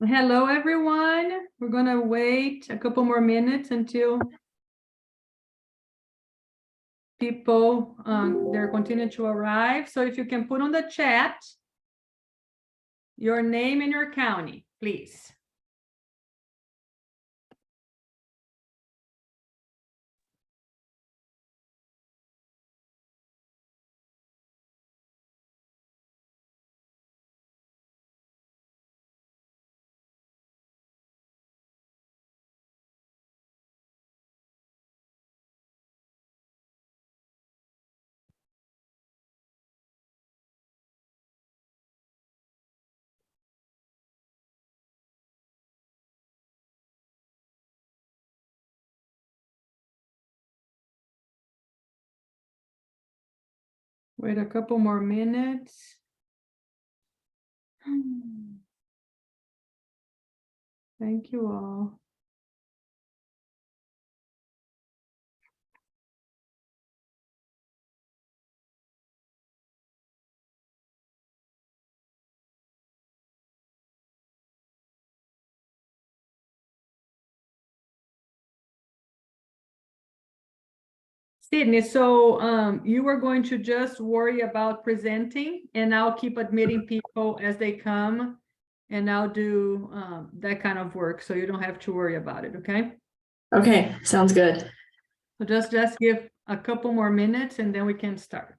Hello, everyone. We're going to wait a couple more minutes until people they're continuing to arrive. So if you can put on the chat your name and your county, please. Wait a couple more minutes. Thank you all. Sydney, so you were going to just worry about presenting, and I'll keep admitting people as they come, and I'll do that kind of work, so you don't have to worry about it, okay? Okay, sounds good. So just give a couple more minutes, and then we can start.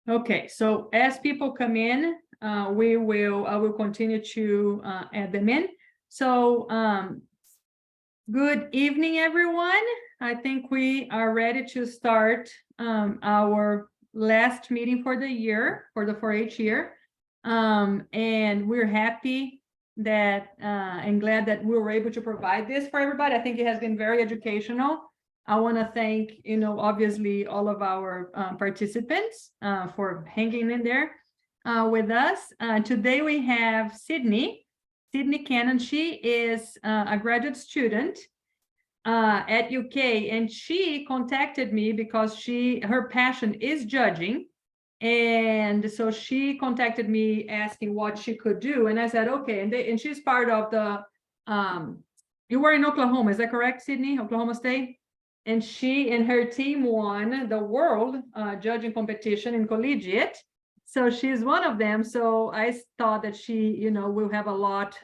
Okay, so as people come in, I will continue to add them in. So good evening, everyone. I think we are ready to start our last meeting for the year, for the 4-H year. And we're happy that and glad that we were able to provide this for everybody. I think it has been very educational. I want to thank, obviously all of our participants for hanging in there with us. Today we have Sydney Cannon. She is a graduate student at UK, and she contacted me because her passion is judging. And so she contacted me asking what she could do. And I said, okay. And she's part of the, you were in Oklahoma, is that correct, Sydney? Oklahoma State? And she and her team won the world judging competition in collegiate. So she's one of them. So I thought that she, will have a lot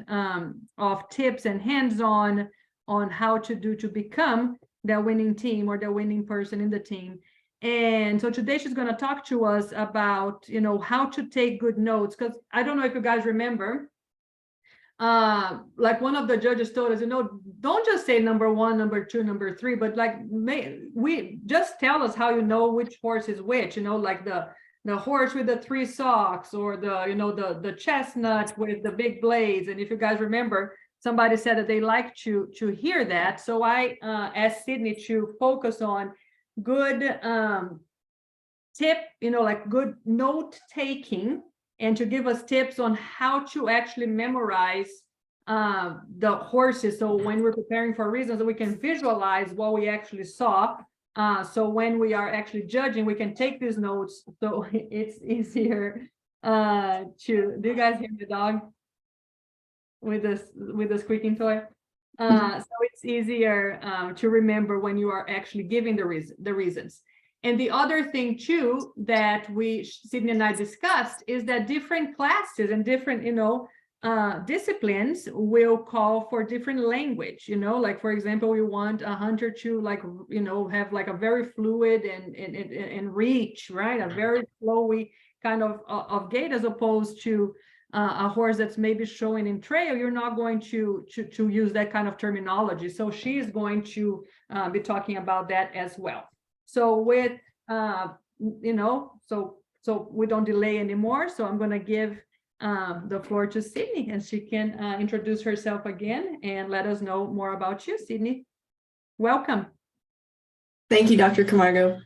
of tips and hands-on on how to become the winning team or the winning person in the team. And so today she's going to talk to us about, how to take good notes, because I don't know if you guys remember, like one of the judges told us, don't just say number 1, number 2, number 3, but like we just tell us how you know which horse is which, like the horse with the 3 socks, or the chestnut with the big blades. And if you guys remember, somebody said that they like to hear that. So I asked Sydney to focus on good tip, like good note taking, and to give us tips on how to actually memorize the horses. So when we're preparing for reasons, we can visualize what we actually saw. So when we are actually judging, we can take these notes. So it's easier do you guys hear the dog with the squeaking toy? So it's easier to remember when you are actually giving the reasons. And the other thing too that Sydney and I discussed is that different classes and different, disciplines will call for different language, like, for example, we want a hunter to have like a very fluid and reach, right? A very flowy kind of gait, as opposed to a horse that's maybe showing in trail. You're not going to use that kind of terminology. So she is going to be talking about that as well. So with, so we don't delay anymore. So I'm going to give the floor to Sydney, and she can introduce herself again and let us know more about you. Sydney, welcome. Thank you, Dr. Camargo.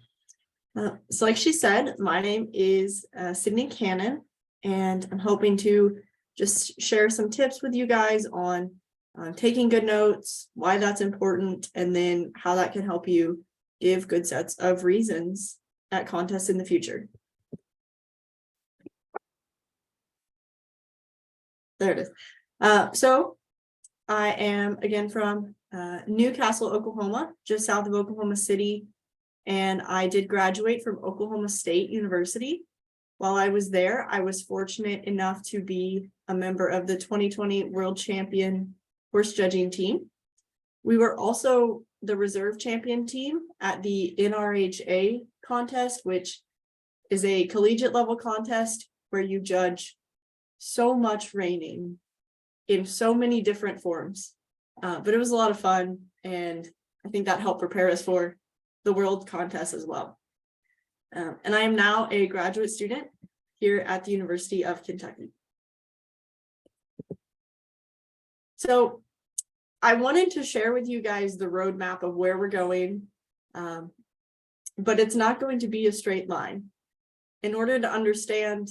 So like she said, my name is Sydney Cannon, and I'm hoping to just share some tips with you guys on taking good notes, why that's important, and then how that can help you give good sets of reasons at contests in the future. There it is. So I am again from Newcastle, Oklahoma, just south of Oklahoma City. And I did graduate from Oklahoma State University. While I was there, I was fortunate enough to be a member of the 2020 World Champion horse judging team. We were also the reserve champion team at the NRHA contest, which is a collegiate level contest where you judge so much reining in so many different forms. But it was a lot of fun, and I think that helped prepare us for the world contest as well. And I am now a graduate student here at the University of Kentucky. So I wanted to share with you guys the roadmap of where we're going, but it's not going to be a straight line. In order to understand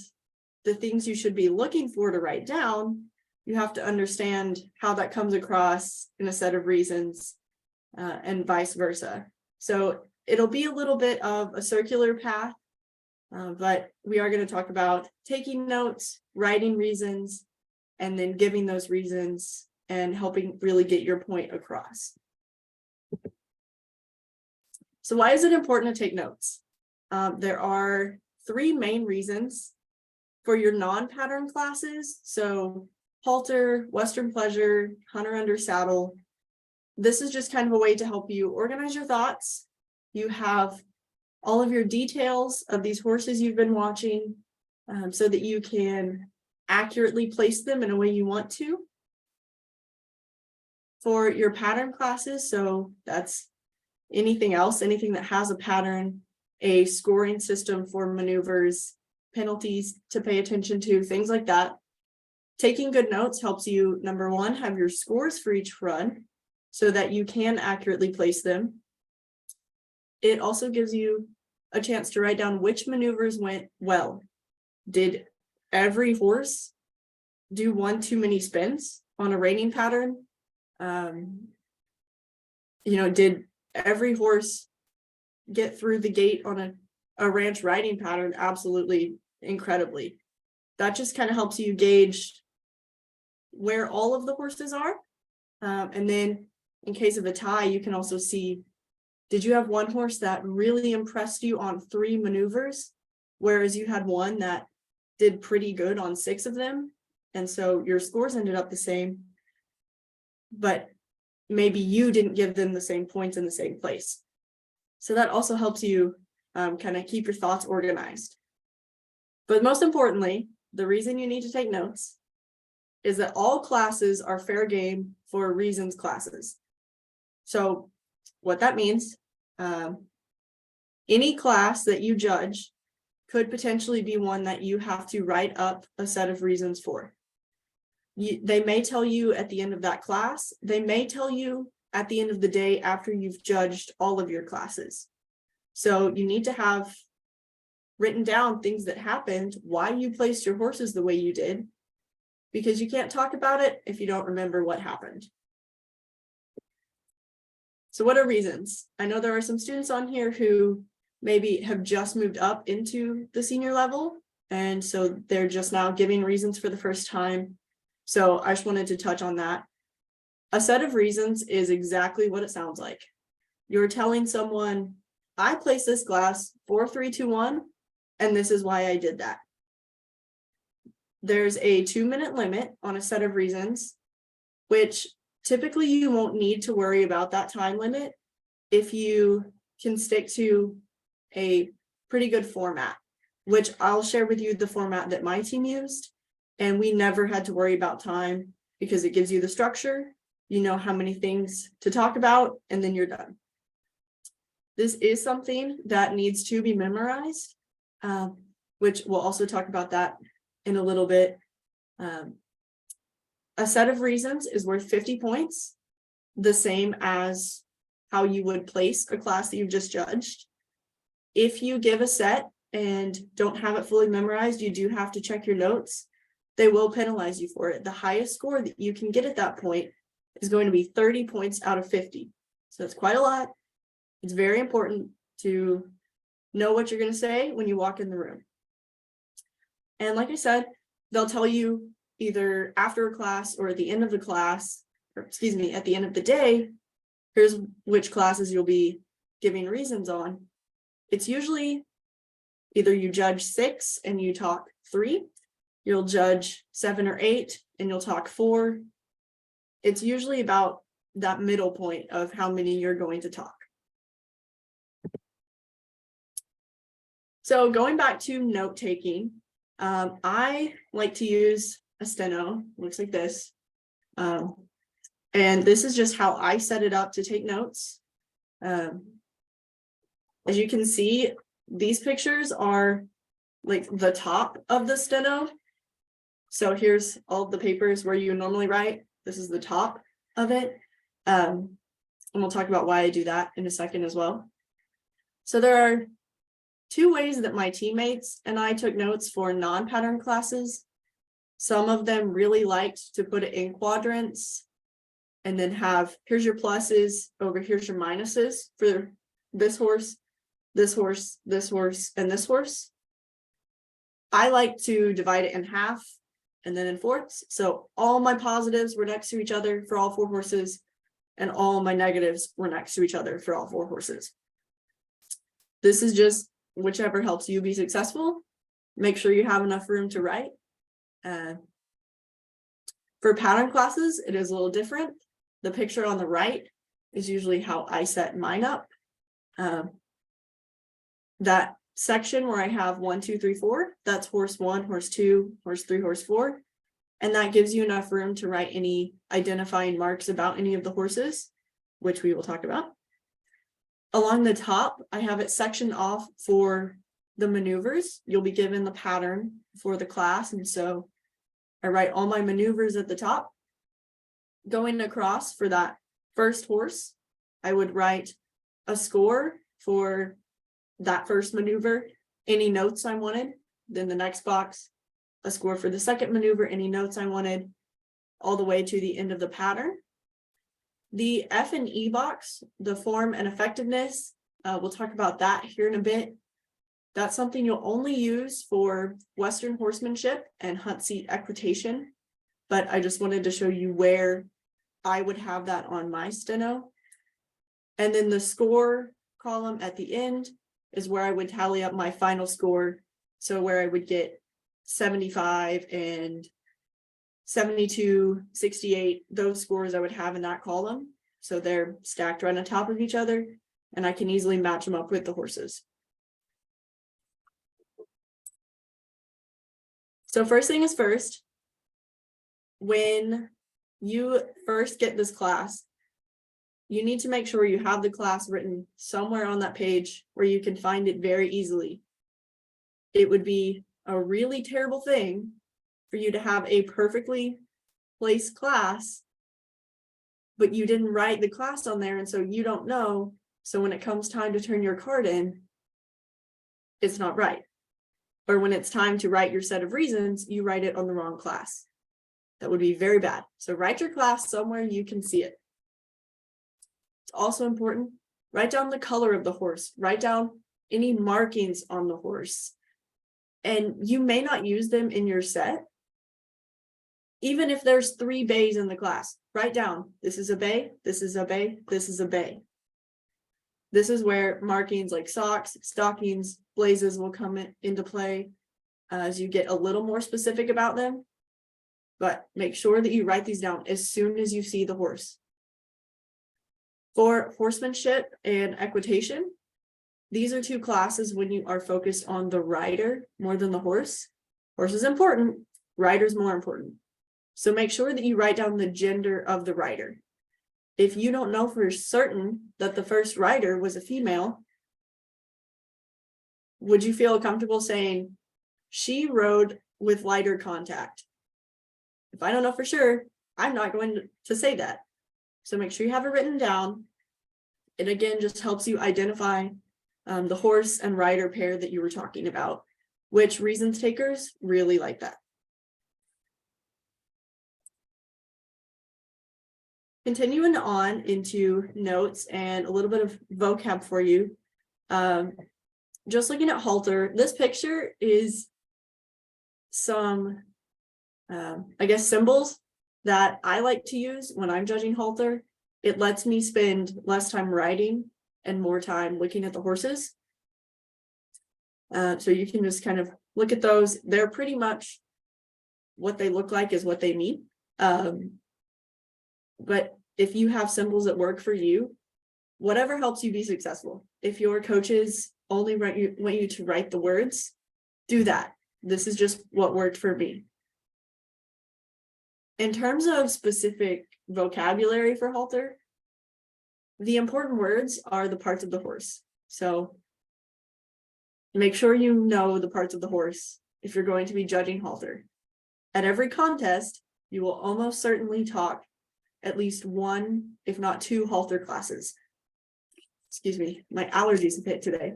the things you should be looking for to write down, you have to understand how that comes across in a set of reasons, and vice versa. So it'll be a little bit of a circular path, but we are going to talk about taking notes, writing reasons, and then giving those reasons and helping really get your point across. So why is it important to take notes? There are three main reasons for your non-pattern classes. So halter, Western pleasure, hunter under saddle. This is just kind of a way to help you organize your thoughts. You have all of your details of these horses you've been watching, so that you can accurately place them in a way you want to. For your pattern classes, so that's anything else, anything that has a pattern, a scoring system for maneuvers, penalties to pay attention to, things like that. Taking good notes helps you, number one, have your scores for each run so that you can accurately place them. It also gives you a chance to write down which maneuvers went well. Did every horse do one too many spins on a reining pattern? Did every horse get through the gate on a ranch riding pattern? Absolutely, incredibly. That just kind of helps you gauge where all of the horses are. And then in case of a tie, you can also see, did you have one horse that really impressed you on 3 maneuvers, whereas you had one that did pretty good on 6 of them? And so your scores ended up the same, but maybe you didn't give them the same points in the same place. So that also helps you kind of keep your thoughts organized. But most importantly, the reason you need to take notes is that all classes are fair game for reasons classes. So what that means, any class that you judge could potentially be one that you have to write up a set of reasons for. They may tell you at the end of that class, they may tell you at the end of the day after you've judged all of your classes. So you need to have written down things that happened, why you placed your horses the way you did, because you can't talk about it if you don't remember what happened. So what are reasons? I know there are some students on here who maybe have just moved up into the senior level, and so they're just now giving reasons for the first time. So I just wanted to touch on that. A set of reasons is exactly what it sounds like. You're telling someone I placed this class 4, 3, 2, 1, and this is why I did that. There's a 2-minute limit on a set of reasons, which typically you won't need to worry about that time limit if you can stick to a pretty good format, which I'll share with you the format that my team used. And we never had to worry about time because it gives you the structure, you know how many things to talk about, and then you're done. This is something that needs to be memorized, which we'll also talk about that in a little bit. A set of reasons is worth 50 points, the same as how you would place a class that you've just judged. If you give a set and don't have it fully memorized, you do have to check your notes. They will penalize you for it. The highest score that you can get at that point is going to be 30 points out of 50. So that's quite a lot. It's very important to know what you're going to say when you walk in the room. And like I said, they'll tell you either after a class or at the end of the class, or excuse me, at the end of the day, here's which classes you'll be giving reasons on. It's usually either you judge 6 and you talk 3, you'll judge 7 or 8 and you'll talk 4. It's usually about that middle point of how many you're going to talk. So going back to note taking, I like to use a steno, looks like this. And this is just how I set it up to take notes. As you can see, these pictures are like the top of the steno. So here's all the papers where you normally write. This is the top of it. And we'll talk about why I do that in a second as well. So there are 2 ways that my teammates and I took notes for non-pattern classes. Some of them really liked to put it in quadrants and then have, here's your pluses, over here's your minuses for this horse, this horse, this horse, and this horse. I like to divide it in half and then in fourths. So all my positives were next to each other for all 4 horses, and all my negatives were next to each other for all 4 horses. This is just whichever helps you be successful. Make sure you have enough room to write. For pattern classes, it is a little different. The picture on the right is usually how I set mine up. That section where I have 1, 2, 3, 4, that's horse 1, horse 2, horse 3, horse 4. And that gives you enough room to write any identifying marks about any of the horses, which we will talk about. Along the top, I have it sectioned off for the maneuvers. You'll be given the pattern for the class. And so I write all my maneuvers at the top. Going across for that first horse, I would write a score for that first maneuver, any notes I wanted. Then the next box, a score for the second maneuver, any notes I wanted, all the way to the end of the pattern. The F and E box, the form and effectiveness, we'll talk about that here in a bit. That's something you'll only use for Western horsemanship and hunt seat equitation, but I just wanted to show you where I would have that on my steno. And then the score column at the end is where I would tally up my final score. So where I would get 75 and 72, 68, those scores I would have in that column. So they're stacked right on top of each other, and I can easily match them up with the horses. So first thing is first, when you first get this class, you need to make sure you have the class written somewhere on that page where you can find it very easily. It would be a really terrible thing for you to have a perfectly placed class, but you didn't write the class on there, and so you don't know. So when it comes time to turn your card in, it's not right. Or when it's time to write your set of reasons, you write it on the wrong class. That would be very bad. So write your class somewhere you can see it. It's also important, write down the color of the horse, write down any markings on the horse. And you may not use them in your set. Even if there's 3 bays in the class, write down, this is a bay, this is a bay, this is a bay. This is where markings like socks, stockings, blazes will come into play as you get a little more specific about them. But make sure that you write these down as soon as you see the horse. For horsemanship and equitation, these are two classes when you are focused on the rider more than the horse. Horse is important, rider's more important. So make sure that you write down the gender of the rider. If you don't know for certain that the first rider was a female, would you feel comfortable saying she rode with lighter contact? If I don't know for sure, I'm not going to say that. So make sure you have it written down. It again just helps you identify the horse and rider pair that you were talking about, which reasons takers really like that. Continuing on into notes and a little bit of vocab for you. Just looking at halter, this picture is some, I guess, symbols that I like to use when I'm judging halter. It lets me spend less time riding and more time looking at the horses. So you can just kind of look at those. They're pretty much what they look like is what they mean. But if you have symbols that work for you, whatever helps you be successful. If your coaches only want you to write the words, do that. This is just what worked for me. In terms of specific vocabulary for halter, the important words are the parts of the horse. So make sure you know the parts of the horse if you're going to be judging halter. At every contest, you will almost certainly talk at least one, if not two, halter classes. Excuse me, my allergies have hit today.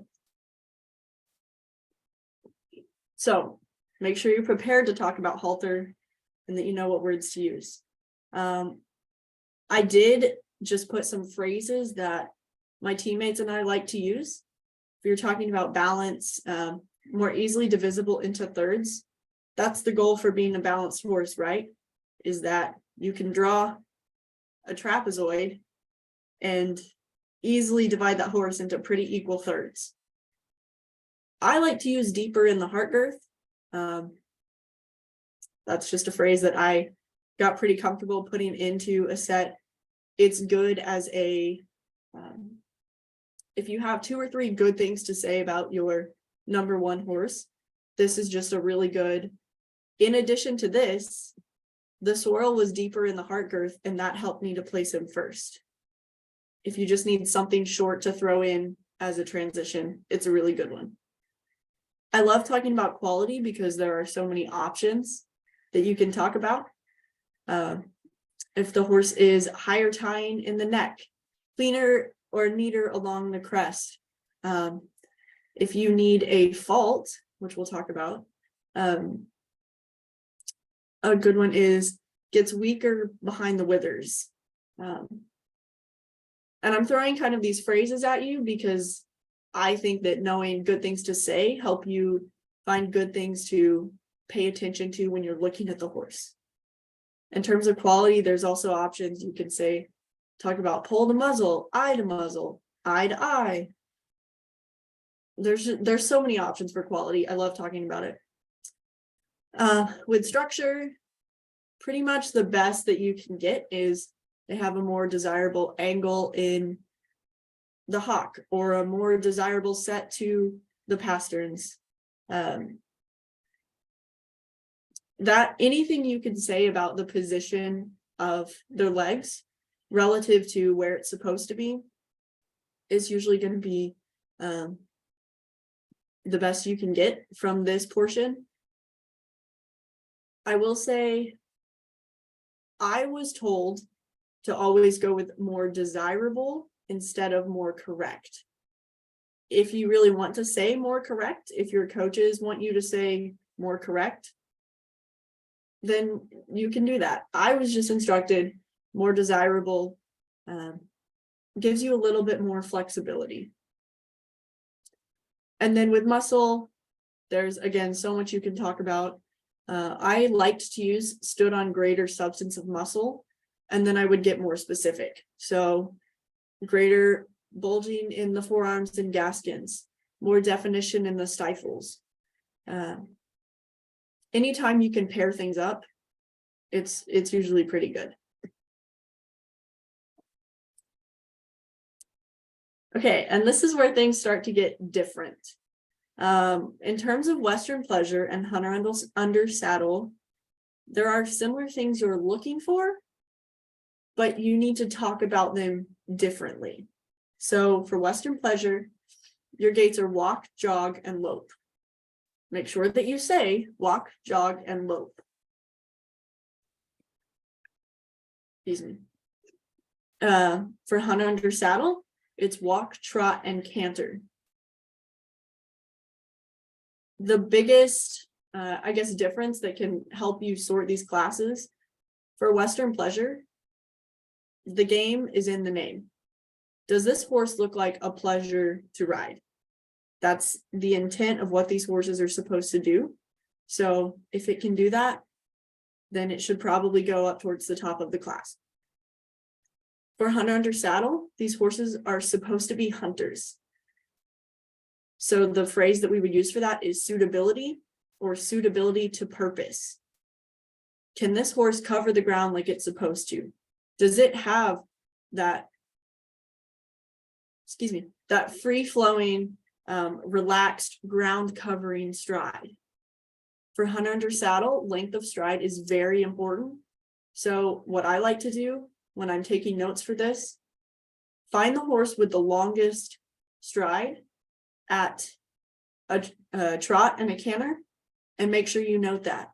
So make sure you're prepared to talk about halter and that you know what words to use. I did just put some phrases that my teammates and I like to use. If you're talking about balance, more easily divisible into thirds, that's the goal for being a balanced horse, right? Is that you can draw a trapezoid and easily divide that horse into pretty equal thirds. I like to use deeper in the heart girth. That's just a phrase that I got pretty comfortable putting into a set. It's good as a, if you have 2 or 3 good things to say about your number one horse, this is just a really good. In addition to this, the swirl was deeper in the heart girth, and that helped me to place him first. If you just need something short to throw in as a transition, it's a really good one. I love talking about quality because there are so many options that you can talk about. If the horse is higher tying in the neck, cleaner or neater along the crest. If you need a fault, which we'll talk about, a good one is gets weaker behind the withers. And I'm throwing kind of these phrases at you because I think that knowing good things to say help you find good things to pay attention to when you're looking at the horse. In terms of quality, there's also options. You can say, talk about pole to muzzle, eye to muzzle, eye to eye. There's so many options for quality. I love talking about it. With structure, pretty much the best that you can get is they have a more desirable angle in the hock or a more desirable set to the pasterns. That anything you can say about the position of their legs relative to where it's supposed to be is usually going to be the best you can get from this portion. I will say I was told to always go with more desirable instead of more correct. If you really want to say more correct, if your coaches want you to say more correct, then you can do that. I was just instructed more desirable, gives you a little bit more flexibility. And then with muscle, there's again so much you can talk about. I liked to use stood on greater substance of muscle, and then I would get more specific. So greater bulging in the forearms and gaskins, more definition in the stifles. Anytime you can pair things up, it's usually pretty good. Okay, and this is where things start to get different. In terms of Western Pleasure and Hunter Under Saddle, there are similar things you're looking for, but you need to talk about them differently. So for Western Pleasure, your gaits are walk, jog, and lope. Make sure that you say walk, jog, and lope. Excuse me. For Hunter Under Saddle, it's walk, trot, and canter. The biggest, I guess, difference that can help you sort these classes for Western Pleasure, the game is in the name. Does this horse look like a pleasure to ride? That's the intent of what these horses are supposed to do. So if it can do that, then it should probably go up towards the top of the class. For Hunter Under Saddle, these horses are supposed to be hunters. So the phrase that we would use for that is suitability or suitability to purpose. Can this horse cover the ground like it's supposed to? Does it have that, that free-flowing, relaxed ground covering stride? For Hunter Under Saddle, length of stride is very important. So what I like to do when I'm taking notes for this, find the horse with the longest stride at a trot and a canter, and make sure you note that.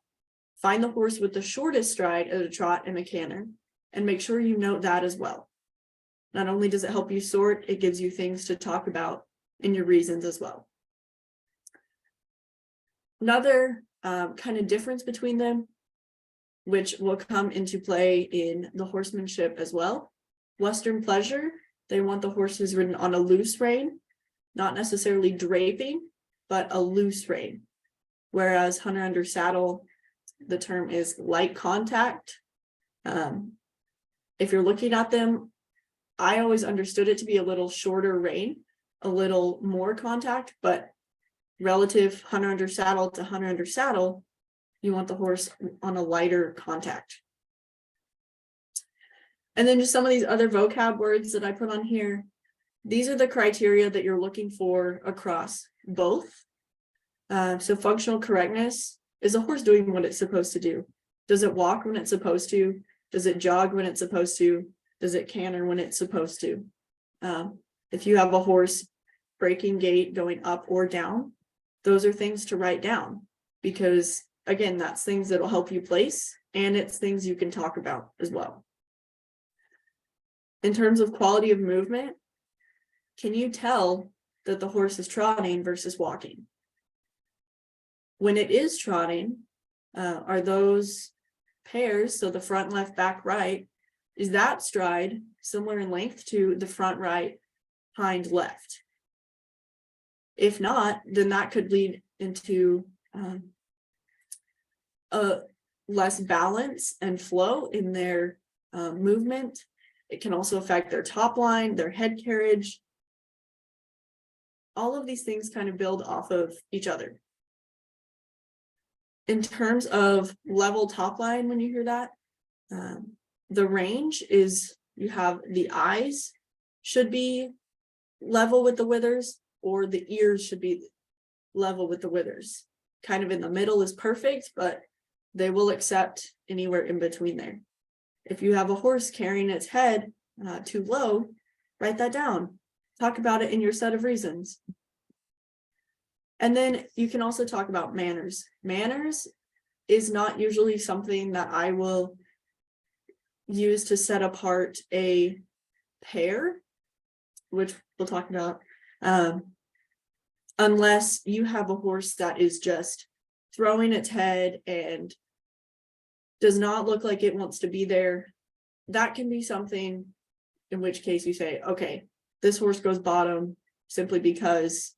Find the horse with the shortest stride at a trot and a canter, and make sure you note that as well. Not only does it help you sort, it gives you things to talk about in your reasons as well. Another kind of difference between them, which will come into play in the horsemanship as well. Western Pleasure, they want the horses ridden on a loose rein, not necessarily draping, but a loose rein. Whereas Hunter Under Saddle, the term is light contact. If you're looking at them, I always understood it to be a little shorter rein, a little more contact, but relative Hunter Under Saddle to Hunter Under Saddle, you want the horse on a lighter contact. And then just some of these other vocab words that I put on here. These are the criteria that you're looking for across both. So functional correctness, is the horse doing what it's supposed to do? Does it walk when it's supposed to? Does it jog when it's supposed to? Does it canter when it's supposed to? If you have a horse breaking gait going up or down, those are things to write down, because again, that's things that'll help you place, and it's things you can talk about as well. In terms of quality of movement, can you tell that the horse is trotting versus walking? When it is trotting, are those pairs, so the front left, back right, is that stride similar in length to the front right, hind left? If not, then that could lead into a less balance and flow in their movement. It can also affect their top line, their head carriage. All of these things kind of build off of each other. In terms of level top line, when you hear that, the range is, you have the eyes should be level with the withers, or the ears should be level with the withers. Kind of in the middle is perfect, but they will accept anywhere in between there. If you have a horse carrying its head too low, write that down. Talk about it in your set of reasons. And then you can also talk about manners. Manners is not usually something that I will use to set apart a pair, which we'll talk about, unless you have a horse that is just throwing its head and does not look like it wants to be there. That can be something in which case you say, okay, this horse goes bottom simply because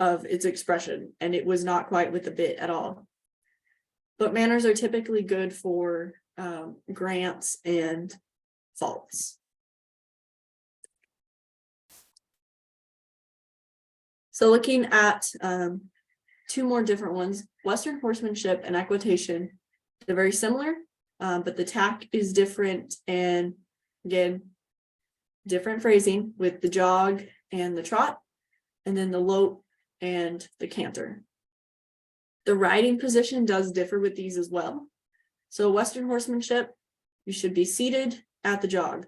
of its expression, and it was not quite with the bit at all. But manners are typically good for grants and faults. So looking at two more different ones, Western horsemanship and equitation, they're very similar, but the tack is different, and again, different phrasing with the jog and the trot, and then the lope and the canter. The riding position does differ with these as well. So Western horsemanship, you should be seated at the jog.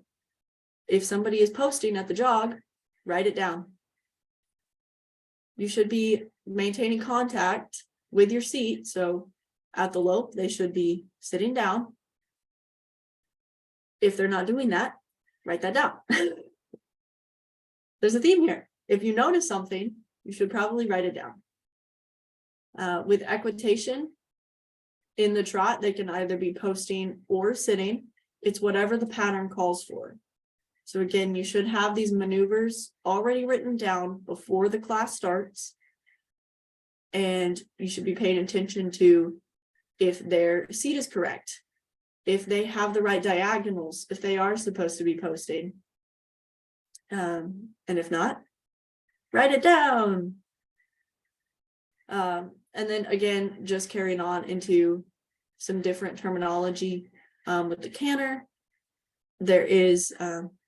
If somebody is posting at the jog, write it down. You should be maintaining contact with your seat. So at the lope, they should be sitting down. If they're not doing that, write that down. There's a theme here. If you notice something, you should probably write it down. With equitation, in the trot, they can either be posting or sitting. It's whatever the pattern calls for. So again, you should have these maneuvers already written down before the class starts. And you should be paying attention to if their seat is correct, if they have the right diagonals, if they are supposed to be posting. And if not, write it down. And then again, just carrying on into some different terminology with the canter. There is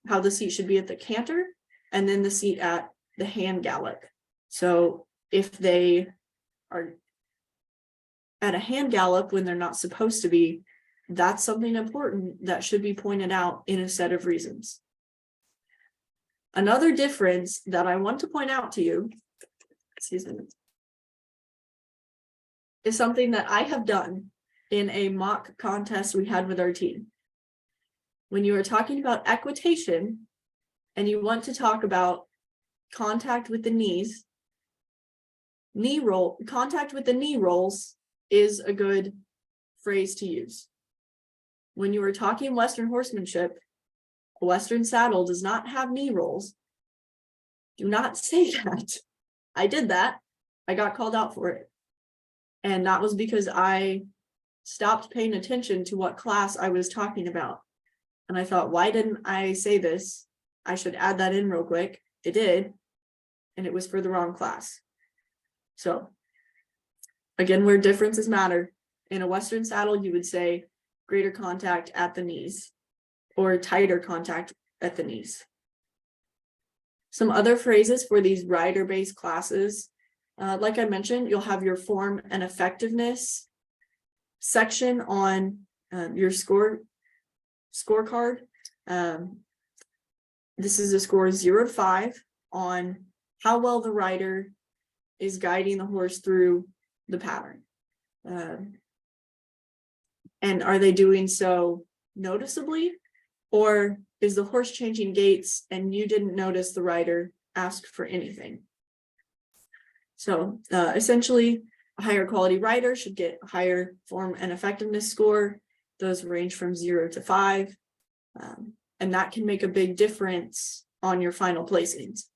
how the seat should be at the canter, and then the seat at the hand gallop. So if they are at a hand gallop when they're not supposed to be, that's something important that should be pointed out in a set of reasons. Another difference that I want to point out to you, excuse me, is something that I have done in a mock contest we had with our team. When you are talking about equitation and you want to talk about contact with the knees, contact with the knee rolls is a good phrase to use. When you are talking Western horsemanship, a Western saddle does not have knee rolls. Do not say that. I did that. I got called out for it. And that was because I stopped paying attention to what class I was talking about. And I thought, why didn't I say this? I should add that in real quick. It did. And it was for the wrong class. So again, where differences matter. In a Western saddle, you would say greater contact at the knees or tighter contact at the knees. Some other phrases for these rider-based classes. Like I mentioned, you'll have your form and effectiveness section on your scorecard. This is a score 0 to 5 on how well the rider is guiding the horse through the pattern. And are they doing so noticeably, or is the horse changing gaits and you didn't notice the rider ask for anything? So essentially, a higher quality rider should get a higher form and effectiveness score. Those range from 0 to 5. And that can make a big difference on your final placings.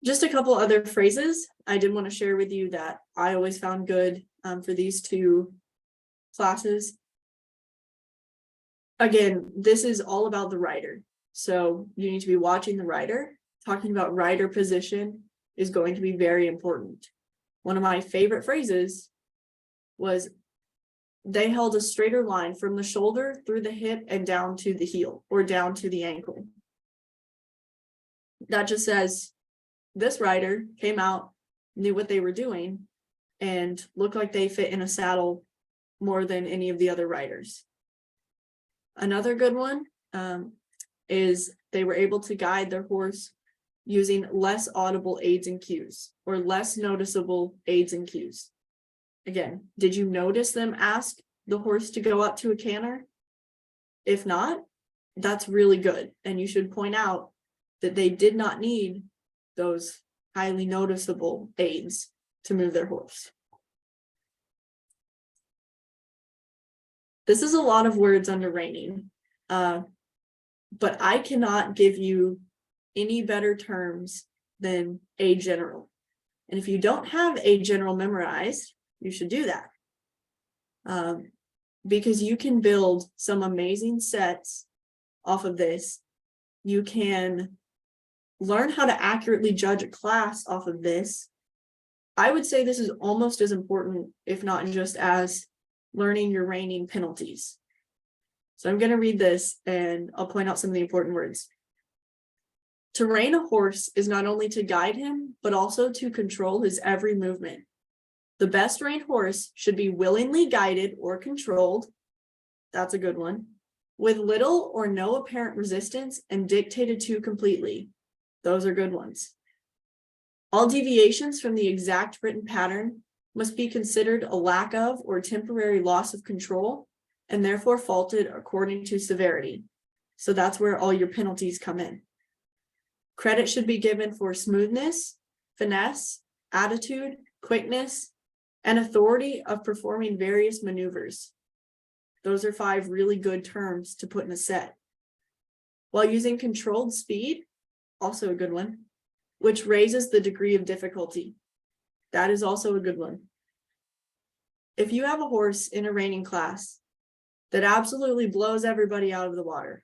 Just a couple other phrases I did want to share with you that I always found good for these two classes. Again, this is all about the rider. So you need to be watching the rider. Talking about rider position is going to be very important. One of my favorite phrases was they held a straighter line from the shoulder through the hip and down to the heel or down to the ankle. That just says this rider came out, knew what they were doing, and looked like they fit in a saddle more than any of the other riders. Another good one is they were able to guide their horse using less audible aids and cues or less noticeable aids and cues. Again, did you notice them ask the horse to go up to a canter? If not, that's really good. And you should point out that they did not need those highly noticeable aids to move their horse. This is a lot of words under reining, but I cannot give you any better terms than a general. And if you don't have a general memorized, you should do that. Because you can build some amazing sets off of this. You can learn how to accurately judge a class off of this, I would say this is almost as important, if not just as, learning your reining penalties. So I'm going to read this and I'll point out some of the important words. To rein a horse is not only to guide him, but also to control his every movement. The best reined horse should be willingly guided or controlled. That's a good one. With little or no apparent resistance and dictated to completely. Those are good ones. All deviations from the exact written pattern must be considered a lack of or temporary loss of control and therefore faulted according to severity. So that's where all your penalties come in. Credit should be given for smoothness, finesse, attitude, quickness, and authority of performing various maneuvers. Those are 5 really good terms to put in a set. While using controlled speed, also a good one, which raises the degree of difficulty. That is also a good one. If you have a horse in a reining class that absolutely blows everybody out of the water,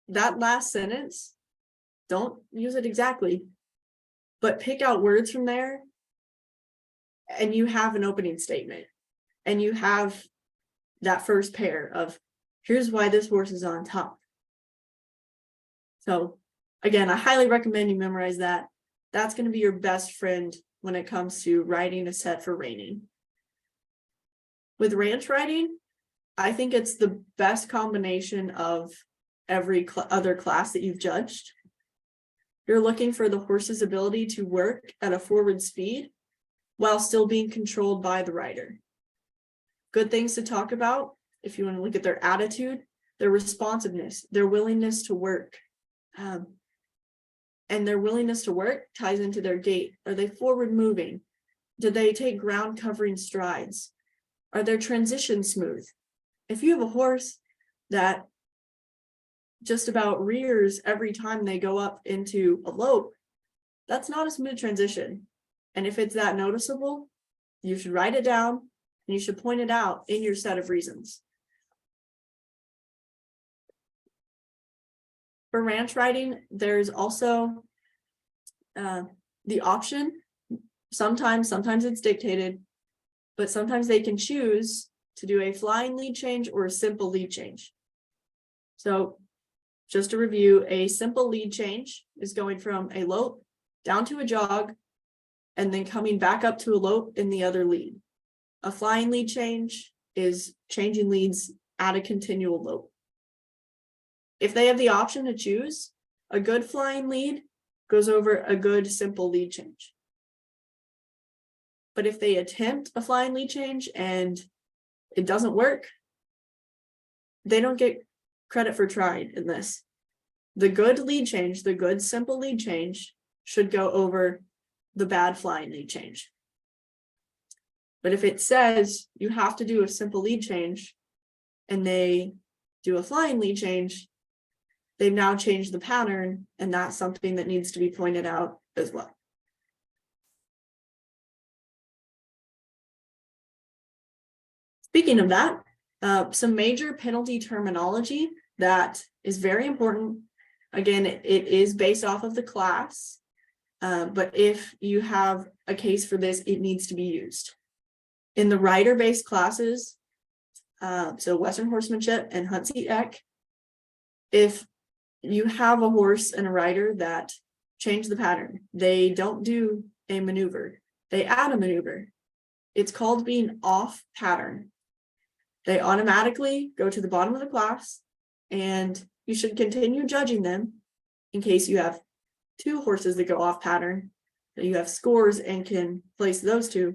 that last sentence, don't use it exactly, but pick out words from there and you have an opening statement and you have that first pair of, here's why this horse is on top. So again, I highly recommend you memorize that. That's going to be your best friend when it comes to writing a set for reining. With ranch riding, I think it's the best combination of every other class that you've judged. You're looking for the horse's ability to work at a forward speed while still being controlled by the rider. Good things to talk about if you want to look at their attitude, their responsiveness, their willingness to work. And their willingness to work ties into their gait. Are they forward moving? Do they take ground covering strides? Are their transitions smooth? If you have a horse that just about rears every time they go up into a lope, that's not a smooth transition. And if it's that noticeable, you should write it down and you should point it out in your set of reasons. For ranch riding, there's also the option. Sometimes it's dictated, but sometimes they can choose to do a flying lead change or a simple lead change. So just to review, a simple lead change is going from a lope down to a jog and then coming back up to a lope in the other lead. A flying lead change is changing leads at a continual lope. If they have the option to choose, a good flying lead goes over a good simple lead change. But if they attempt a flying lead change and it doesn't work, they don't get credit for trying in this. The good lead change, the good simple lead change, should go over the bad flying lead change. But if it says you have to do a simple lead change and they do a flying lead change, they've now changed the pattern, and that's something that needs to be pointed out as well. Speaking of that, some major penalty terminology that is very important. Again, it is based off of the class, but if you have a case for this, it needs to be used. In the rider-based classes, so Western Horsemanship and Hunt Seat Eck, if you have a horse and a rider that change the pattern, they don't do a maneuver, they add a maneuver. It's called being off pattern. They automatically go to the bottom of the class, and you should continue judging them in case you have 2 horses that go off pattern, that you have scores and can place those 2.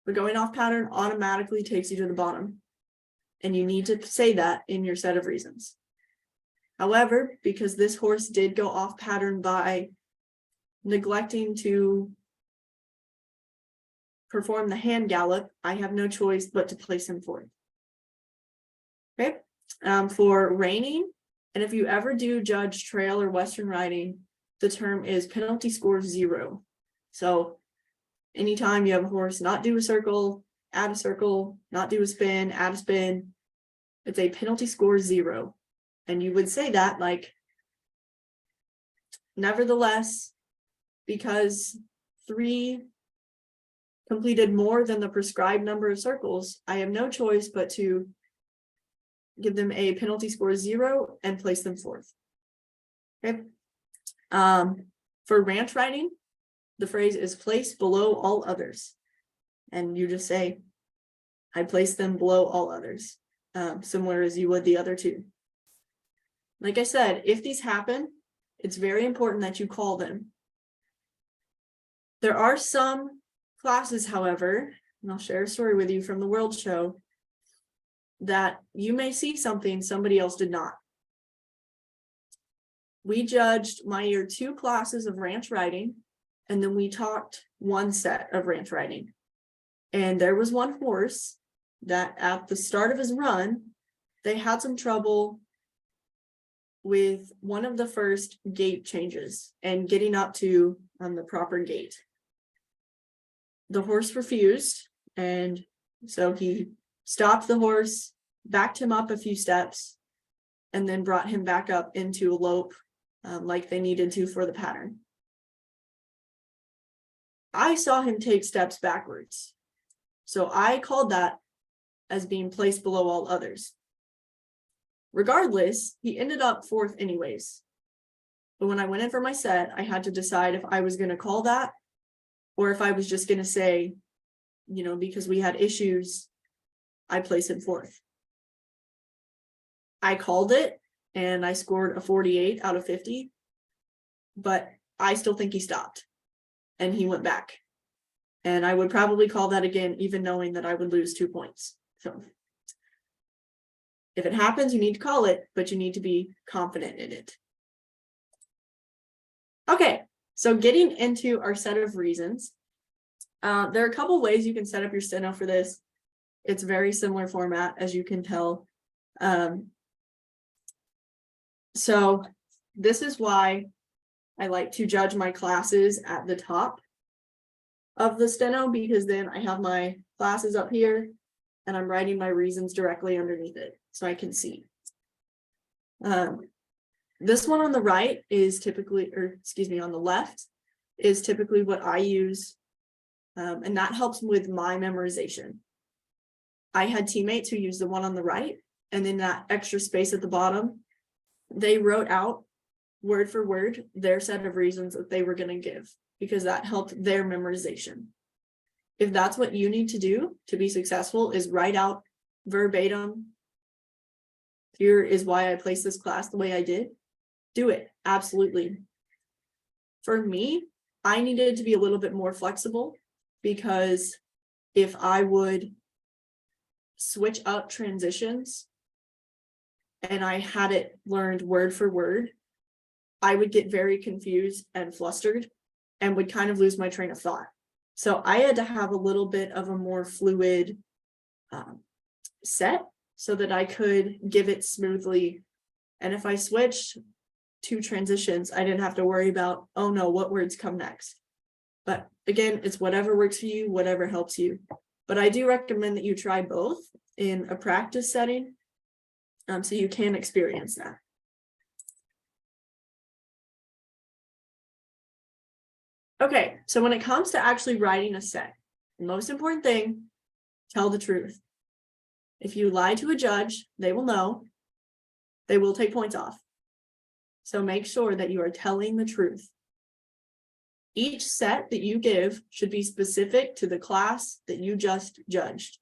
But going off pattern automatically takes you to the bottom, and you need to say that in your set of reasons. However, because this horse did go off pattern by neglecting to perform the hand gallop, I have no choice but to place him forward. Okay, for reining, and if you ever do judge trail or Western riding, the term is penalty score 0. So anytime you have a horse not do a circle, add a circle, not do a spin, add a spin, it's a penalty score 0. And you would say that like, Nevertheless, because 3 completed more than the prescribed number of circles, I have no choice but to give them a penalty score 0 and place them 4th. Okay. For ranch riding, the phrase is placed below all others. And you just say, I place them below all others, similar as you would the other 2. Like I said, if these happen, it's very important that you call them. There are some classes, however, and I'll share a story with you from the World Show, that you may see something somebody else did not. We judged my year 2 classes of ranch riding, and then we taught 1 set of ranch riding. And there was one horse that at the start of his run, they had some trouble with one of the first gate changes and getting up to the proper gate. The horse refused, and so he stopped the horse, backed him up a few steps, and then brought him back up into a lope like they needed to for the pattern. I saw him take steps backwards, so I called that as being placed below all others. Regardless, he ended up 4th anyways. But when I went in for my set, I had to decide if I was going to call that or if I was just going to say, because we had issues, I placed him 4th. I called it and I scored a 48 out of 50, but I still think he stopped and he went back. And I would probably call that again, even knowing that I would lose 2 points. So if it happens, you need to call it, but you need to be confident in it. Okay, so getting into our set of reasons, there are a couple ways you can set up your steno for this. It's very similar format, as you can tell. So this is why I like to judge my classes at the top of the steno, because then I have my classes up here and I'm writing my reasons directly underneath it so I can see. This one on the right is typically, on the left is typically what I use, and that helps with my memorization. I had teammates who used the one on the right, and then that extra space at the bottom, they wrote out word for word their set of reasons that they were going to give, because that helped their memorization. If that's what you need to do to be successful, is write out verbatim, here is why I placed this class the way I did, do it. Absolutely. For me, I needed to be a little bit more flexible, because if I would switch up transitions and I had it learned word for word, I would get very confused and flustered and would kind of lose my train of thought. So I had to have a little bit of a more fluid set so that I could give it smoothly. And if I switched 2 transitions, I didn't have to worry about, oh no, what words come next. But again, it's whatever works for you, whatever helps you. But I do recommend that you try both in a practice setting, so you can experience that. Okay, so when it comes to actually writing a set, the most important thing, tell the truth. If you lie to a judge, they will know. They will take points off. So make sure that you are telling the truth. Each set that you give should be specific to the class that you just judged.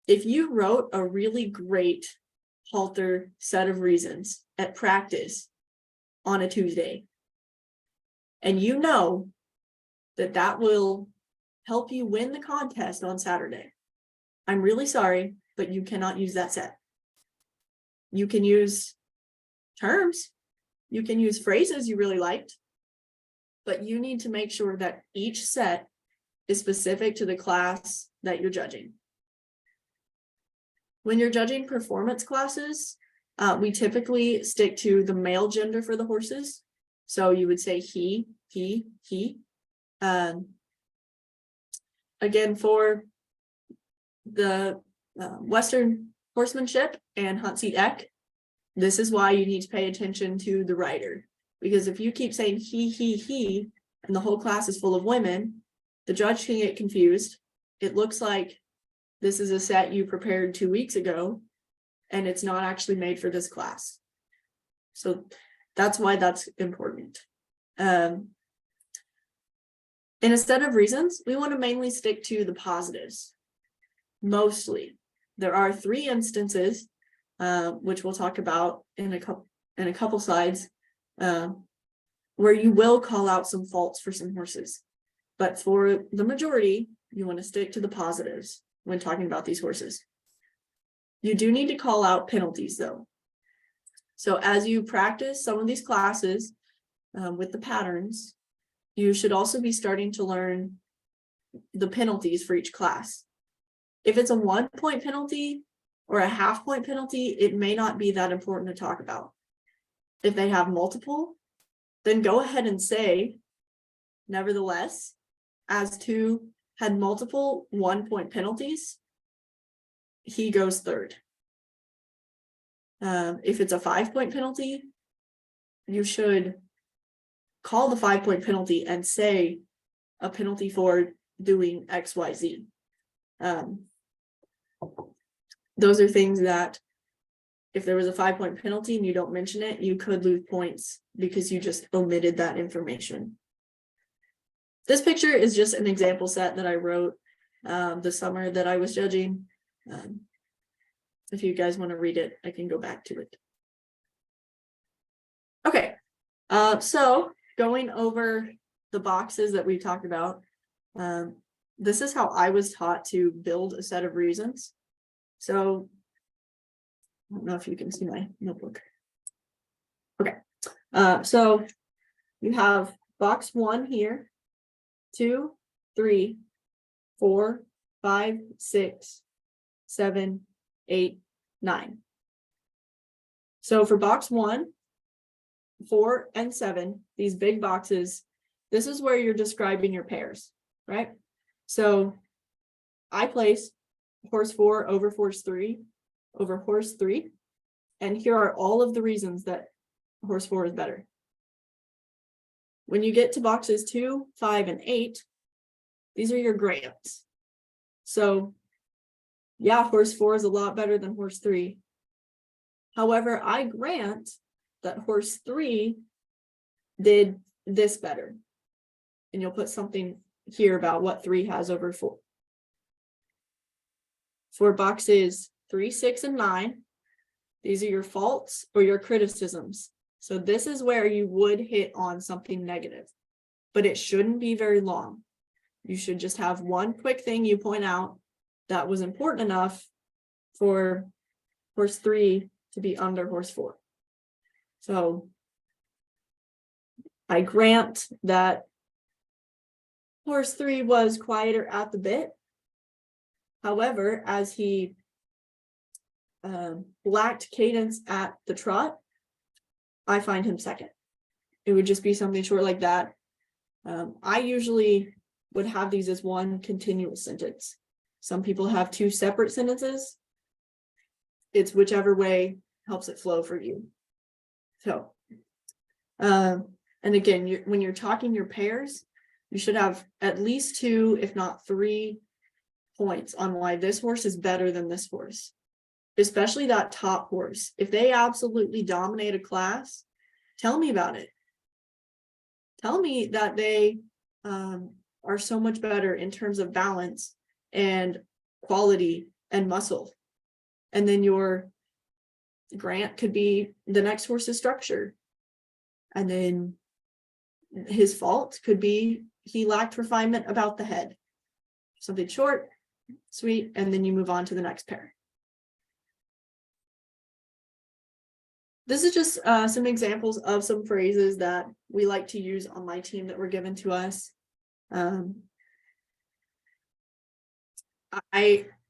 If you wrote a really great halter set of reasons at practice on a Tuesday, and you know that that will help you win the contest on Saturday, I'm really sorry, but you cannot use that set. You can use terms, you can use phrases you really liked, but you need to make sure that each set is specific to the class that you're judging. When you're judging performance classes, we typically stick to the male gender for the horses. So you would say he. Again, for the Western horsemanship and hunt seat eck, this is why you need to pay attention to the rider. Because if you keep saying he, and the whole class is full of women, the judge can get confused. It looks like this is a set you prepared 2 weeks ago, and it's not actually made for this class. So that's why that's important. In a set of reasons, we want to mainly stick to the positives. Mostly. There are 3 instances, which we'll talk about in a couple slides, where you will call out some faults for some horses. But for the majority, you want to stick to the positives when talking about these horses. You do need to call out penalties though. So as you practice some of these classes with the patterns, you should also be starting to learn the penalties for each class. If it's a 1-point penalty or a half-point penalty, it may not be that important to talk about. If they have multiple, then go ahead and say, nevertheless, as 2 had multiple 1-point penalties, he goes 3rd. If it's a 5-point penalty, you should call the 5-point penalty and say a penalty for doing XYZ. Those are things that if there was a 5-point penalty and you don't mention it, you could lose points because you just omitted that information. This picture is just an example set that I wrote the summer that I was judging. If you guys want to read it, I can go back to it. Okay, so going over the boxes that we talked about, this is how I was taught to build a set of reasons. So I don't know if you can see my notebook. Okay, so you have box 1 here, 2, 3, 4, 5, 6, 7, 8, 9. So for box 1, 4, and 7, these big boxes, this is where you're describing your pairs, right? So I place horse 4 over horse 3 over horse 3, and here are all of the reasons that horse 4 is better. When you get to boxes 2, 5, and 8, these are your grants. So yeah, horse 4 is a lot better than horse 3. However, I grant that horse 3 did this better. And you'll put something here about what 3 has over 4. For boxes 3, 6, and 9, these are your faults or your criticisms. So this is where you would hit on something negative, but it shouldn't be very long. You should just have one quick thing you point out that was important enough for horse 3 to be under horse 4. So I grant that horse 3 was quieter at the bit. However, as he lacked cadence at the trot, I find him second. It would just be something short like that. I usually would have these as one continuous sentence. Some people have 2 separate sentences. It's whichever way helps it flow for you. So, and again, when you're talking your pairs, you should have at least 2, if not 3 points on why this horse is better than this horse, especially that top horse. If they absolutely dominate a class, tell me about it. Tell me that they are so much better in terms of balance and quality and muscle. And then your grant could be the next horse's structure. And then his fault could be he lacked refinement about the head. Something short, sweet, and then you move on to the next pair. This is just some examples of some phrases that we like to use on my team that were given to us.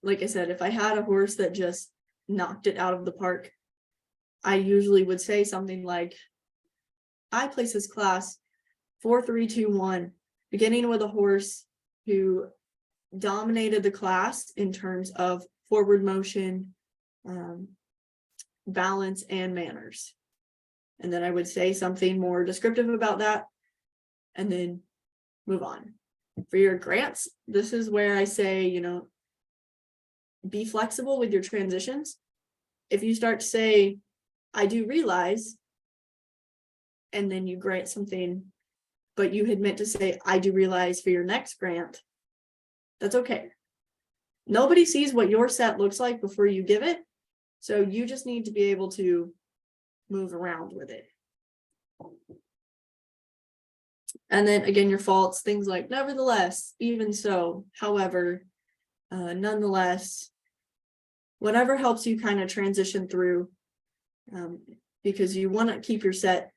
Like I said, if I had a horse that just knocked it out of the park, I usually would say something like, I place this class 4, 3, 2, 1, beginning with a horse who dominated the class in terms of forward motion, balance, and manners. And then I would say something more descriptive about that and then move on. For your grants, this is where I say, be flexible with your transitions. If you start to say, I do realize, and then you grant something, but you had meant to say, I do realize for your next grant, that's okay. Nobody sees what your set looks like before you give it. So you just need to be able to move around with it. And then again, your faults, things like nevertheless, even so, however, nonetheless, whatever helps you kind of transition through, because you want to keep your set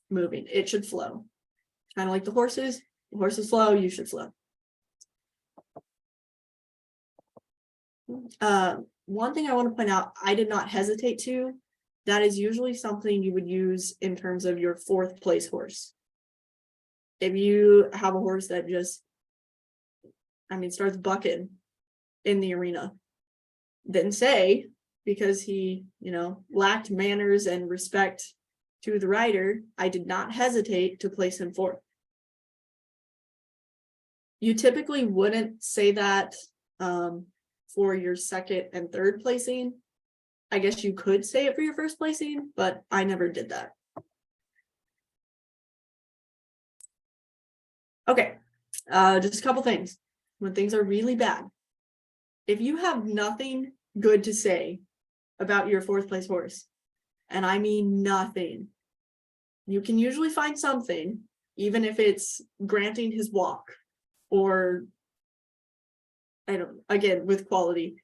moving. It should flow. Kind of like the horses flow, you should flow. One thing I want to point out, I did not hesitate to. That is usually something you would use in terms of your 4th place horse. If you have a horse that just, starts bucking in the arena, then say, because he, lacked manners and respect to the rider, I did not hesitate to place him 4th. You typically wouldn't say that for your 2nd and 3rd placing. I guess you could say it for your 1st placing, but I never did that. Okay, just a couple things. When things are really bad, if you have nothing good to say about your 4th place horse, and I mean nothing, you can usually find something, even if it's granting his walk, or again, with quality,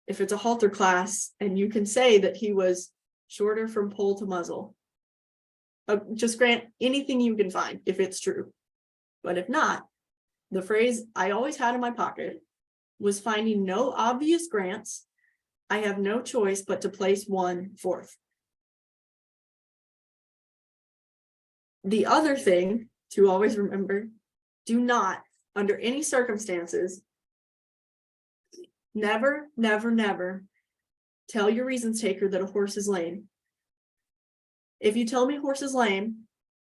if it's a halter class and you can say that he was shorter from pole to muzzle, just grant anything you can find if it's true. But if not, the phrase I always had in my pocket was finding no obvious grants. I have no choice but to place 1 4th. The other thing to always remember, do not, under any circumstances, never, never, never tell your reasons taker that a horse is lame. If you tell me horse is lame,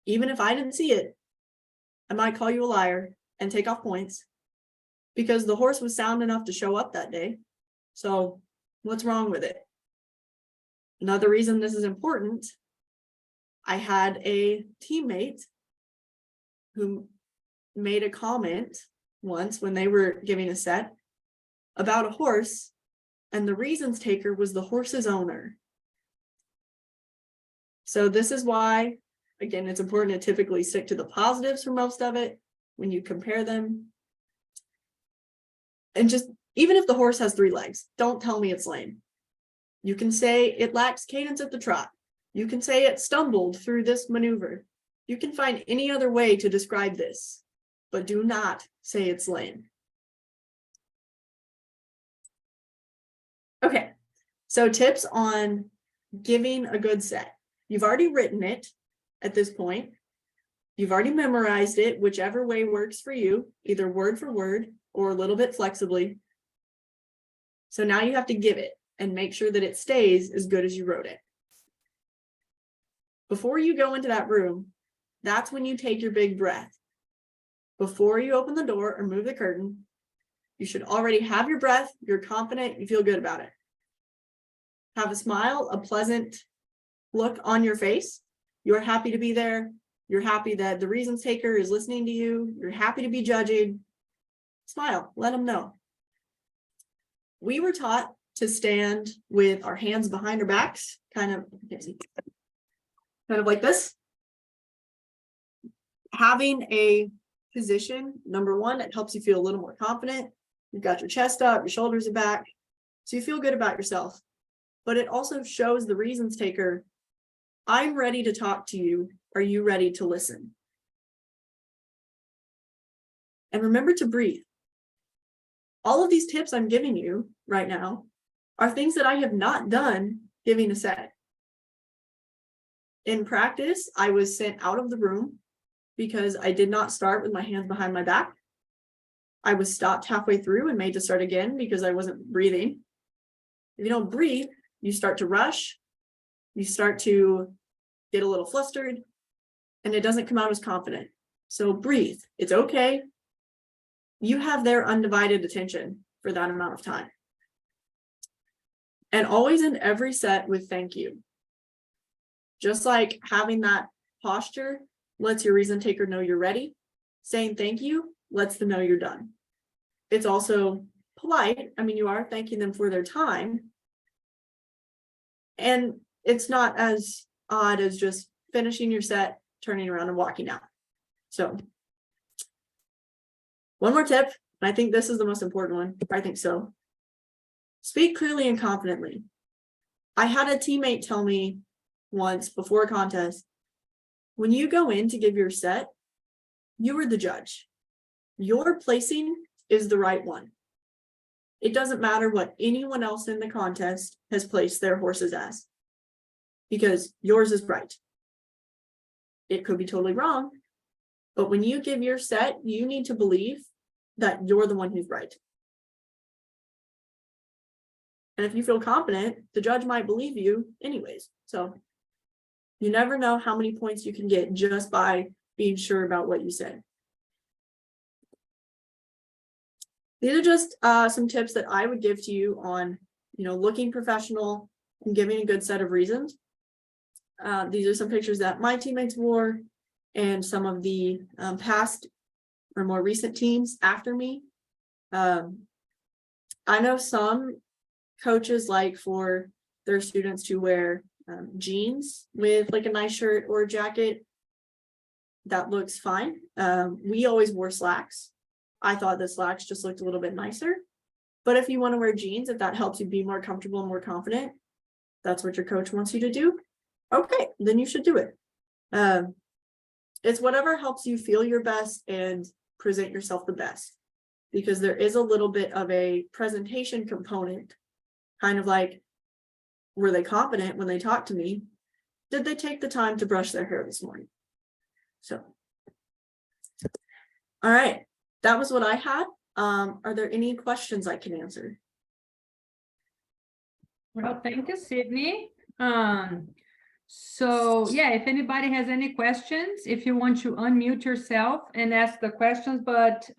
even if I didn't see it, I might call you a liar and take off points because the horse was sound enough to show up that day. So what's wrong with it? Another reason this is important, I had a teammate who made a comment once when they were giving a set about a horse, and the reasons taker was the horse's owner. So this is why, again, it's important to typically stick to the positives for most of it when you compare them. And just, even if the horse has 3 legs, don't tell me it's lame. You can say it lacks cadence at the trot. You can say it stumbled through this maneuver. You can find any other way to describe this, but do not say it's lame. Okay, so tips on giving a good set. You've already written it at this point. You've already memorized it, whichever way works for you, either word for word or a little bit flexibly. So now you have to give it and make sure that it stays as good as you wrote it. Before you go into that room, that's when you take your big breath. Before you open the door or move the curtain, you should already have your breath, you're confident, you feel good about it. Have a smile, a pleasant look on your face. You're happy to be there. You're happy that the reasons taker is listening to you. You're happy to be judging. Smile, let them know. We were taught to stand with our hands behind our backs, kind of like this. Having a position, number one, it helps you feel a little more confident. You've got your chest up, your shoulders are back, so you feel good about yourself. But it also shows the reasons taker, I'm ready to talk to you. Are you ready to listen? And remember to breathe. All of these tips I'm giving you right now are things that I have not done giving a set. In practice, I was sent out of the room because I did not start with my hands behind my back. I was stopped halfway through and made to start again because I wasn't breathing. If you don't breathe, you start to rush. You start to get a little flustered, and it doesn't come out as confident. So breathe. It's okay. You have their undivided attention for that amount of time. And always end every set with thank you. Just like having that posture lets your reason taker know you're ready, saying thank you lets them know you're done. It's also polite. I mean, you are thanking them for their time. And it's not as odd as just finishing your set, turning around and walking out. So one more tip, and I think this is the most important one. I think so. Speak clearly and confidently. I had a teammate tell me once before a contest, when you go in to give your set, you are the judge. Your placing is the right one. It doesn't matter what anyone else in the contest has placed their horses as, because yours is right. It could be totally wrong, but when you give your set, you need to believe that you're the one who's right. And if you feel confident, the judge might believe you anyways. So you never know how many points you can get just by being sure about what you said. These are just some tips that I would give to you on, looking professional and giving a good set of reasons. These are some pictures that my teammates wore and some of the past or more recent teams after me. I know some coaches like for their students to wear jeans with like a nice shirt or a jacket. That looks fine. We always wore slacks. I thought the slacks just looked a little bit nicer. But if you want to wear jeans, if that helps you be more comfortable and more confident, that's what your coach wants you to do. Okay, then you should do it. It's whatever helps you feel your best and present yourself the best, because there is a little bit of a presentation component, kind of like, were they confident when they talked to me? Did they take the time to brush their hair this morning? So, all right, that was what I had. Are there any questions I can answer? Well, thank you, Sydney. So yeah, if anybody has any questions, if you want to unmute yourself and ask the questions, but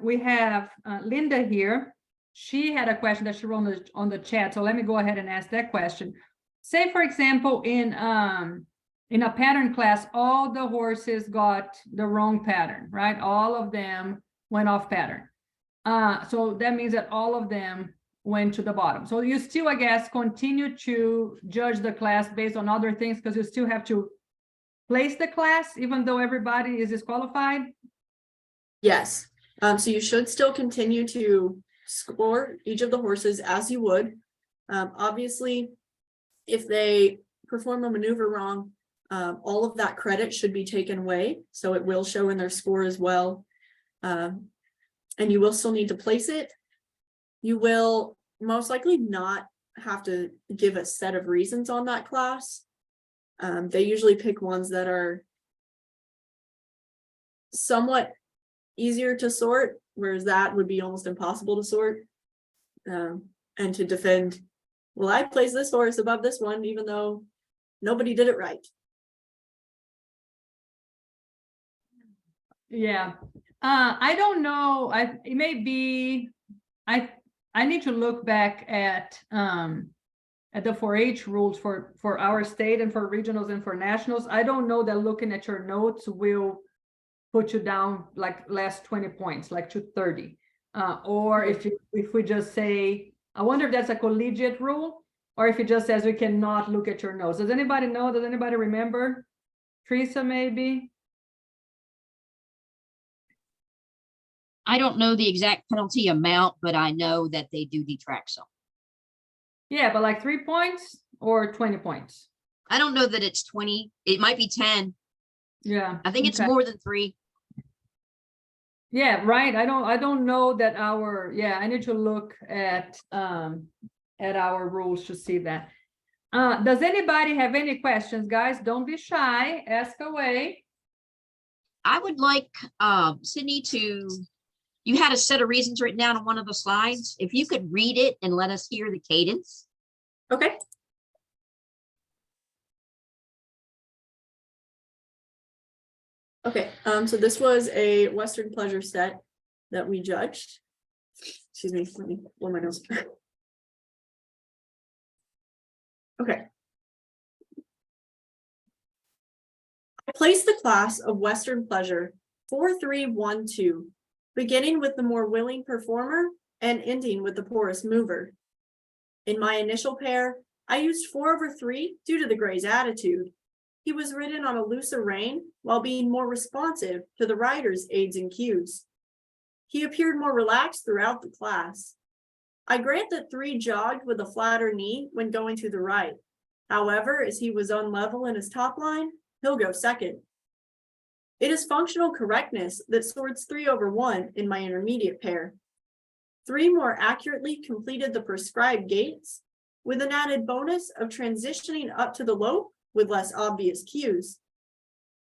we have Linda here. She had a question that she wrote on the chat, so let me go ahead and ask that question. Say, for example, in a pattern class, all the horses got the wrong pattern, right? All of them went off pattern. So that means that all of them went to the bottom. So you still, I guess, continue to judge the class based on other things, because you still have to place the class, even though everybody is disqualified? Yes. So you should still continue to score each of the horses as you would. Obviously, if they perform a maneuver wrong, all of that credit should be taken away. So it will show in their score as well. And you will still need to place it. You will most likely not have to give a set of reasons on that class. They usually pick ones that are somewhat easier to sort, whereas that would be almost impossible to sort. And to defend, well, I placed this horse above this one, even though nobody did it right. Yeah. I don't know. It may be, I need to look back at the 4-H rules for our state and for regionals and for nationals. I don't know that looking at your notes will put you down like last 20 points, like to 30. Or if we just say, I wonder if that's a collegiate rule, or if it just says we cannot look at your notes. Does anybody know? Does anybody remember? Teresa, maybe? I don't know the exact penalty amount, but I know that they do detract some. Yeah, but like 3 points or 20 points? I don't know that it's 20. It might be 10. Yeah. I think it's okay. more than 3. Yeah, right. I don't know that I need to look at our rules to see that. Does anybody have any questions, guys? Don't be shy. Ask away. I would like Sydney to, you had a set of reasons written down on one of the slides. If you could read it and let us hear the cadence. Okay. Okay, so this was a Western pleasure set that we judged. Excuse me, let me blow my nose. Okay. I placed the class of Western pleasure 4-3-1-2, beginning with the more willing performer and ending with the poorest mover. In my initial pair, I used 4/3 due to the gray's attitude. He was ridden on a looser rein while being more responsive to the rider's aids and cues. He appeared more relaxed throughout the class. I grant that 3 jogged with a flatter knee when going to the right. However, as he was unlevel in his top line, he'll go second. It is functional correctness that sorts 3/1 in my intermediate pair. 3 more accurately completed the prescribed gaits, with an added bonus of transitioning up to the lope with less obvious cues.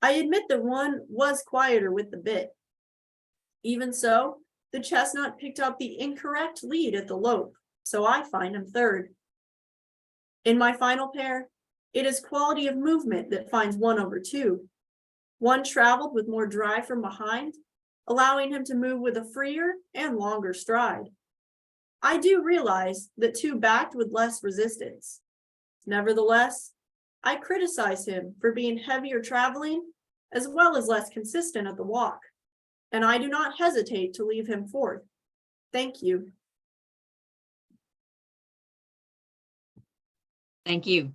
I admit that 1 was quieter with the bit. Even so, the chestnut picked up the incorrect lead at the lope, so I find him third. In my final pair, it is quality of movement that finds 1/2. 1 traveled with more drive from behind, allowing him to move with a freer and longer stride. I do realize that 2 backed with less resistance. Nevertheless, I criticize him for being heavier traveling as well as less consistent at the walk, and I do not hesitate to leave him fourth. Thank you. Thank you.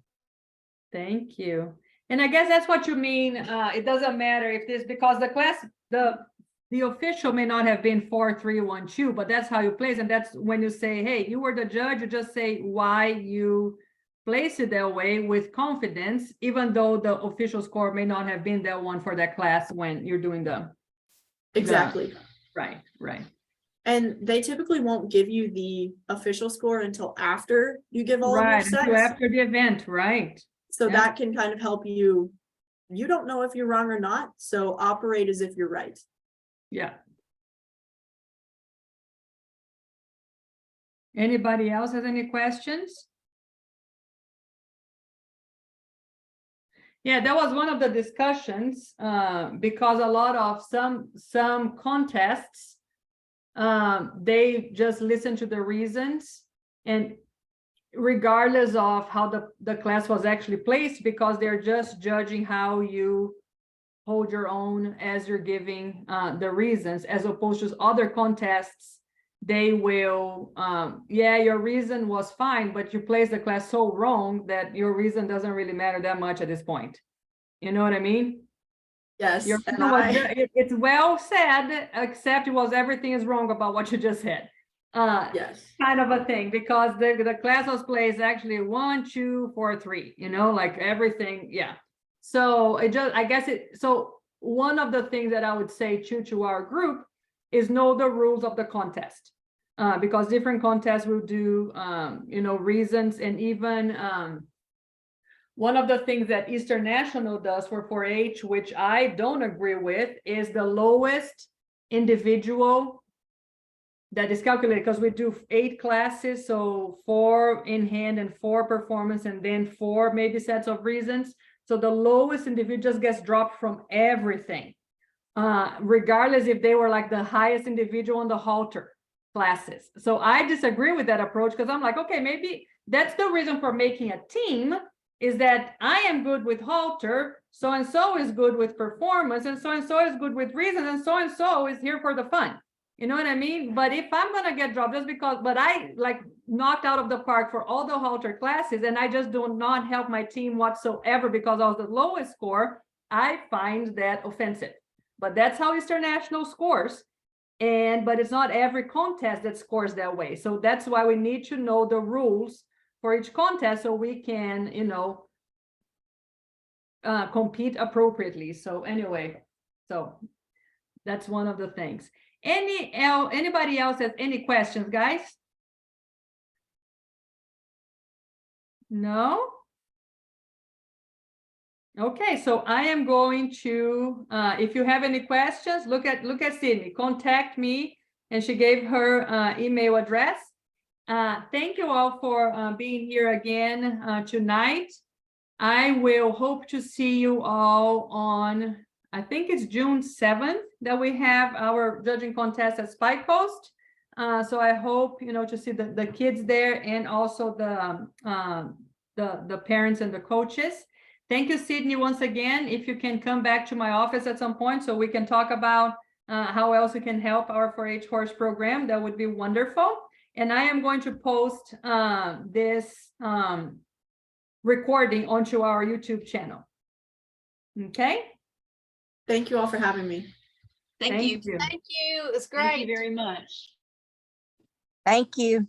Thank you. And I guess that's what you mean. It doesn't matter if this, because the class, the official may not have been 4-3-1-2, but that's how you place. And that's when you say, hey, you were the judge, you just say why you place it that way with confidence, even though the official score may not have been that one for that class when you're doing the. Exactly. Right, right. And they typically won't give you the official score until after you give all of your Right, sets. until after the event, right? So Yeah. that can kind of help you. You don't know if you're wrong or not, so operate as if you're right. Yeah. Anybody else has any questions? Yeah, that was one of the discussions, because a lot of some contests, they just listen to the reasons, and regardless of how the class was actually placed, because they're just judging how you hold your own as you're giving the reasons, as opposed to other contests, they will, yeah, your reason was fine, but you placed the class so wrong that your reason doesn't really matter that much at this point. You know what I mean? Yes. Your And reason was, it's well said, except it was everything is wrong about what you just said. yes. Kind of a thing, because the class was placed actually 1, 2, 4, 3, you know, like everything, yeah. So it just, I guess so one of the things that I would say to our group is know the rules of the contest, because different contests will do, you know, reasons, and even one of the things that Eastern National does for 4-H, which I don't agree with, is the lowest individual that is calculated, because we do 8 classes, so 4 in hand and 4 performance, and then 4 maybe sets of reasons. So the lowest individual just gets dropped from everything, regardless if they were like the highest individual on the halter classes. So I disagree with that approach, because I'm like, okay, maybe that's the reason for making a team, is that I am good with halter, so-and-so is good with performance, and so-and-so is good with reasons, and so-and-so is here for the fun. You know what I mean? But if I'm gonna get dropped just because, but I like knocked out of the park for all the halter classes, and I just do not help my team whatsoever because I was the lowest score, I find that offensive. But that's how Eastern National scores. But it's not every contest that scores that way. So that's why we need to know the rules for each contest, so we can, you know, compete appropriately. So anyway, so that's one of the things. Anybody else has any questions, guys? No? Okay, so I am going to, if you have any questions, look at Sydney, contact me, and she gave her email address. Thank you all for being here again tonight. I will hope to see you all on, I think it's June 7th that we have our judging contest at Spike Post. So I hope, to see the kids there and also the parents and the coaches. Thank you, Sydney, once again. If you can come back to my office at some point so we can talk about how else we can help our 4-H horse program, that would be wonderful. And I am going to post this recording onto our YouTube channel. Okay? Thank you all for having me. Thank you. Thank you. It's Thank great. you very much. Thank you.